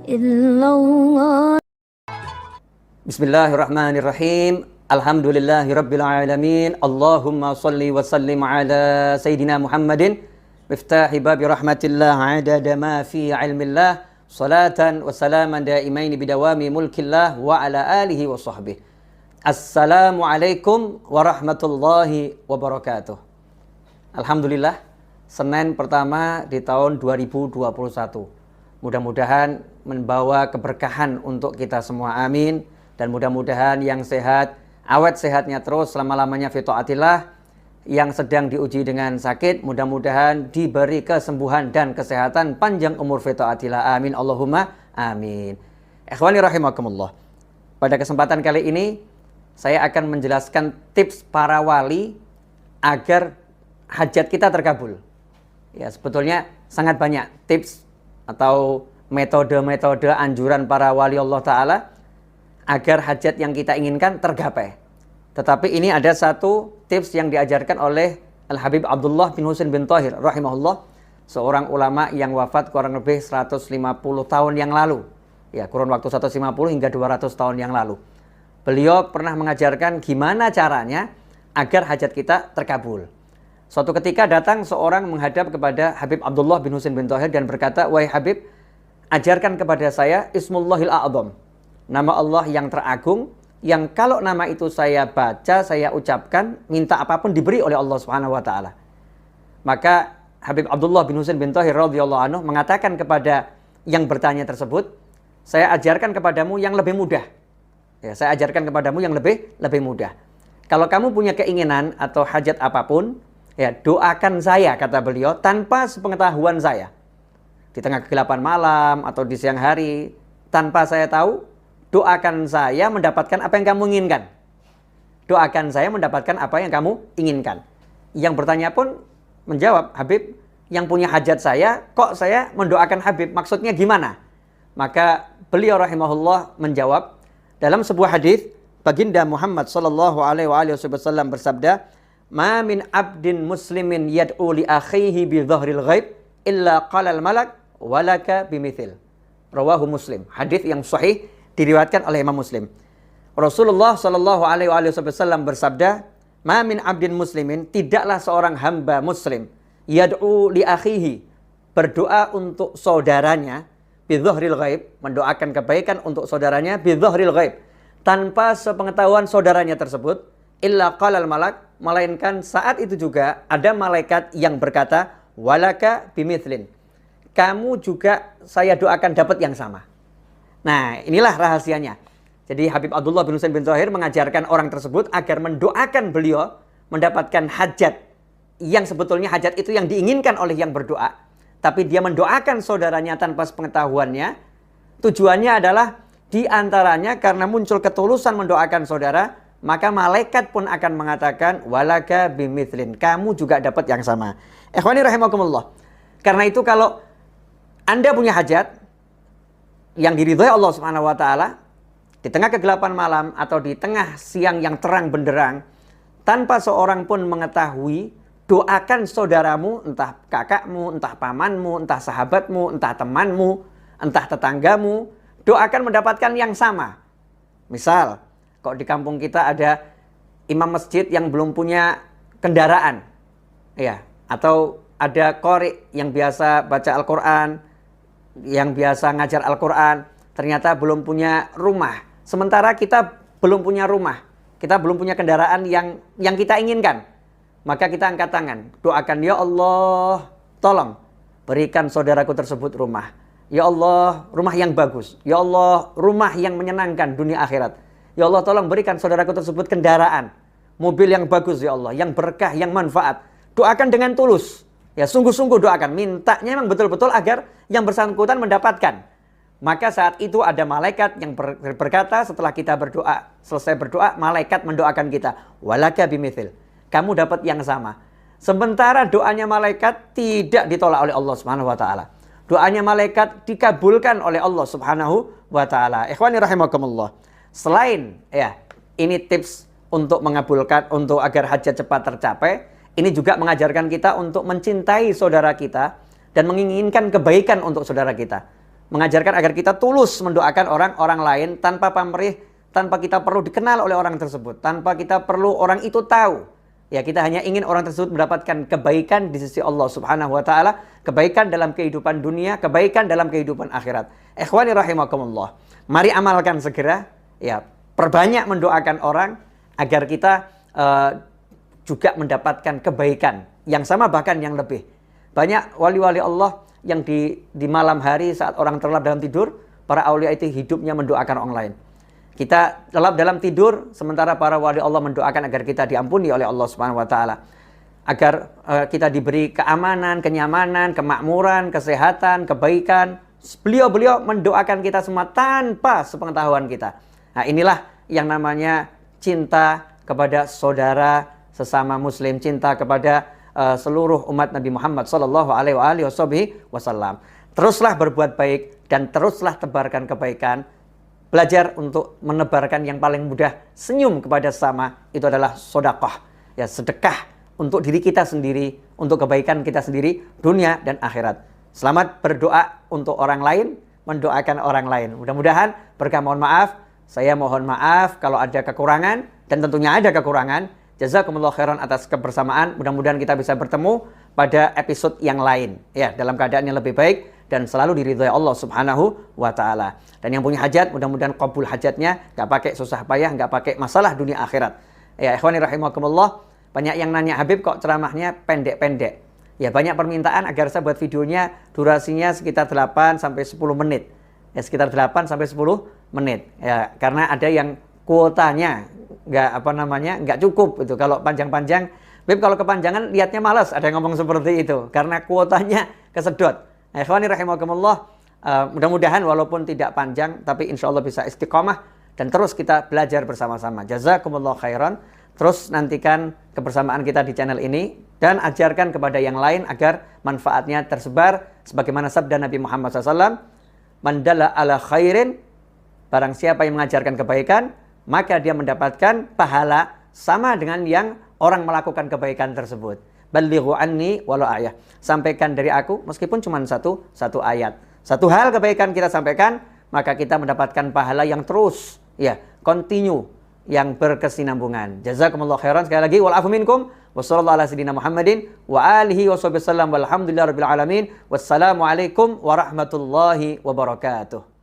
إلا الله. Bismillahirrahmanirrahim. Alhamdulillahirabbil alamin. Allahumma shalli wa sallim ala sayidina Muhammadin miftahi babi rahmatillah adada ma fi ilmillah salatan wa salaman daimaini bidawami mulkillah wa ala alihi wa sahbihi. Assalamualaikum warahmatullahi wabarakatuh. Alhamdulillah, Senin pertama di tahun 2021. Mudah-mudahan membawa keberkahan untuk kita semua, amin. Dan mudah-mudahan yang sehat, awet sehatnya terus selama-lamanya fi taatillah. Yang sedang diuji dengan sakit, mudah-mudahan diberi kesembuhan dan kesehatan, panjang umur fi taatillah, amin. Allahumma amin. Ikhwani rahimakumullah. Pada kesempatan kali ini, saya akan menjelaskan tips para wali agar hajat kita terkabul. Ya, sebetulnya sangat banyak tips atau metode-metode anjuran para wali Allah Ta'ala agar hajat yang kita inginkan tergapai. Tetapi ini ada satu tips yang diajarkan oleh Al-Habib Abdullah bin Husain bin Thahir rahimahullah, seorang ulama yang wafat kurang lebih 150 tahun yang lalu. Ya, kurun waktu 150 hingga 200 tahun yang lalu. Beliau pernah mengajarkan gimana caranya agar hajat kita terkabul. Suatu ketika datang seorang menghadap kepada Habib Abdullah bin Husain bin Thahir dan berkata, "Wahai Habib, ajarkan kepada saya Ismullahil A'zam, nama Allah yang teragung, yang kalau nama itu saya baca, saya ucapkan, minta apapun diberi oleh Allah Subhanahu wa taala." Maka Habib Abdullah bin Husain bin Thahir radhiyallahu anhu mengatakan kepada yang bertanya tersebut, "Saya ajarkan kepadamu yang lebih mudah." Ya, saya ajarkan kepadamu yang lebih mudah. Kalau kamu punya keinginan atau hajat apapun, ya doakan saya, kata beliau, tanpa sepengetahuan saya. Di tengah kegelapan malam atau di siang hari, tanpa saya tahu, doakan saya mendapatkan apa yang kamu inginkan. Doakan saya mendapatkan apa yang kamu inginkan. Yang bertanya pun menjawab, "Habib, yang punya hajat saya, kok saya mendoakan Habib? Maksudnya gimana?" Maka beliau rahimahullah menjawab, dalam sebuah hadis, baginda Muhammad sallallahu alaihi wasallam bersabda, "Ma min abdin muslimin yad'u li akhihi bi dhahril ghaib illa qala al malak walaka bimithil." Rawahu Muslim. Hadis yang sahih diriwayatkan oleh Imam Muslim. Rasulullah sallallahu alaihi wasallam bersabda, "Ma min abdin muslimin," tidaklah seorang hamba muslim, yad'u li akhihi, berdoa untuk saudaranya, bi dhahril ghaib, mendoakan kebaikan untuk saudaranya, bi dhahril ghaib, tanpa sepengetahuan saudaranya tersebut, illa qalal malak, melainkan saat itu juga ada malaikat yang berkata, walaka bimithlin, kamu juga saya doakan dapat yang sama. Nah, inilah rahasianya. Jadi Habib Abdullah bin Husain bin Thahir mengajarkan orang tersebut agar mendoakan beliau mendapatkan hajat yang sebetulnya hajat itu yang diinginkan oleh yang berdoa, tapi dia mendoakan saudaranya tanpa sepengetahuannya. Tujuannya adalah diantaranya karena muncul ketulusan mendoakan saudara, maka malaikat pun akan mengatakan walaka bimithlin, kamu juga dapat yang sama. Ikhwani rahimakumullah. Karena itu kalau Anda punya hajat yang diridhai Allah Subhanahu wa taala di tengah kegelapan malam atau di tengah siang yang terang benderang, tanpa seorang pun mengetahui, doakan saudaramu, entah kakakmu, entah pamanmu, entah sahabatmu, entah temanmu, entah tetanggamu, doakan mendapatkan yang sama. Misal, kok di kampung kita ada imam masjid yang belum punya kendaraan, ya, atau ada qori yang biasa baca Al-Quran, yang biasa ngajar Al-Quran, ternyata belum punya rumah. Sementara kita belum punya rumah, kita belum punya kendaraan yang kita inginkan. Maka kita angkat tangan, doakan, ya Allah, tolong berikan saudaraku tersebut rumah. Ya Allah, rumah yang bagus. Ya Allah, rumah yang menyenangkan dunia akhirat. Ya Allah, tolong berikan saudaraku tersebut kendaraan, mobil yang bagus ya Allah, yang berkah, yang manfaat. Doakan dengan tulus. Ya, sungguh-sungguh doakan. Mintanya memang betul-betul agar yang bersangkutan mendapatkan. Maka saat itu ada malaikat yang berkata setelah kita berdoa, selesai berdoa, malaikat mendoakan kita. Walaka bimithil, kamu dapat yang sama. Sementara doanya malaikat tidak ditolak oleh Allah Subhanahu wa taala. Doanya malaikat dikabulkan oleh Allah Subhanahu wa taala. Ikhwani rahimakumullah. Selain ya, ini tips untuk mengabulkan, untuk agar hajat cepat tercapai, ini juga mengajarkan kita untuk mencintai saudara kita dan menginginkan kebaikan untuk saudara kita. mengajarkan agar kita tulus mendoakan orang lain tanpa pamrih, tanpa kita perlu dikenal oleh orang tersebut, tanpa kita perlu orang itu tahu. Ya, kita hanya ingin orang tersebut mendapatkan kebaikan di sisi Allah Subhanahu wa taala, kebaikan dalam kehidupan dunia, kebaikan dalam kehidupan akhirat. Ikhwani rahimakumullah. Mari amalkan segera, ya, perbanyak mendoakan orang agar kita juga mendapatkan kebaikan yang sama bahkan yang lebih. Banyak wali-wali Allah yang di malam hari saat orang terlelap dalam tidur, para aulia itu hidupnya mendoakan orang lain. Kita terlelap dalam tidur, sementara para wali Allah mendoakan agar kita diampuni oleh Allah Subhanahu wa taala. Agar kita diberi keamanan, kenyamanan, kemakmuran, kesehatan, kebaikan. Beliau-beliau mendoakan kita semua tanpa sepengetahuan kita. Nah, inilah yang namanya cinta kepada saudara sesama muslim, cinta kepada seluruh umat Nabi Muhammad sallallahu alaihi wasallam. Teruslah berbuat baik dan teruslah tebarkan kebaikan. Belajar untuk menebarkan yang paling mudah, senyum kepada sesama, itu adalah sedekah. Ya, sedekah untuk diri kita sendiri, untuk kebaikan kita sendiri, dunia dan akhirat. Selamat berdoa untuk orang lain, mendoakan orang lain. Mudah-mudahan berkah, mohon maaf. Saya mohon maaf kalau ada kekurangan, dan tentunya ada kekurangan. Jazakumullah khairan atas kebersamaan. Mudah-mudahan kita bisa bertemu pada episode yang lain, ya, dalam keadaan yang lebih baik dan selalu diridhai Allah Subhanahu wa taala. Dan yang punya hajat, mudah-mudahan kabul hajatnya, enggak pakai susah payah, enggak pakai masalah dunia akhirat. Ya, ikhwani rahimakumullah, banyak yang nanya, Habib kok ceramahnya pendek-pendek? Ya, banyak permintaan agar saya buat videonya durasinya sekitar 8 sampai 10 menit. Ya, sekitar 8 sampai 10 menit. Ya, karena ada yang kuotanya enggak cukup itu. Kalau panjang-panjang, Beb, kalau kepanjangan lihatnya malas, ada yang ngomong seperti itu karena kuotanya kesedot. Nah, ikhwani rahimakumullah, mudah-mudahan walaupun tidak panjang tapi insya Allah bisa istiqomah dan terus kita belajar bersama-sama. Jazakumullah khairan. Terus nantikan kebersamaan kita di channel ini dan ajarkan kepada yang lain agar manfaatnya tersebar sebagaimana sabda Nabi Muhammad SAW, man dalla ala khairin, barang siapa yang mengajarkan kebaikan maka dia mendapatkan pahala sama dengan yang orang melakukan kebaikan tersebut. Ballighu anni walau ayah. Sampaikan dari aku meskipun cuma satu ayat. Satu hal kebaikan kita sampaikan, maka kita mendapatkan pahala yang terus, ya, continue, yang berkesinambungan. Jazakumullah khairan. Sekali lagi, wal afu minkum wa sallallahu ala sayyidina Muhammadin wa alihi wa sahbihi wasallam walhamdulillahirabbil alamin. Wassalamualaikum warahmatullahi wabarakatuh.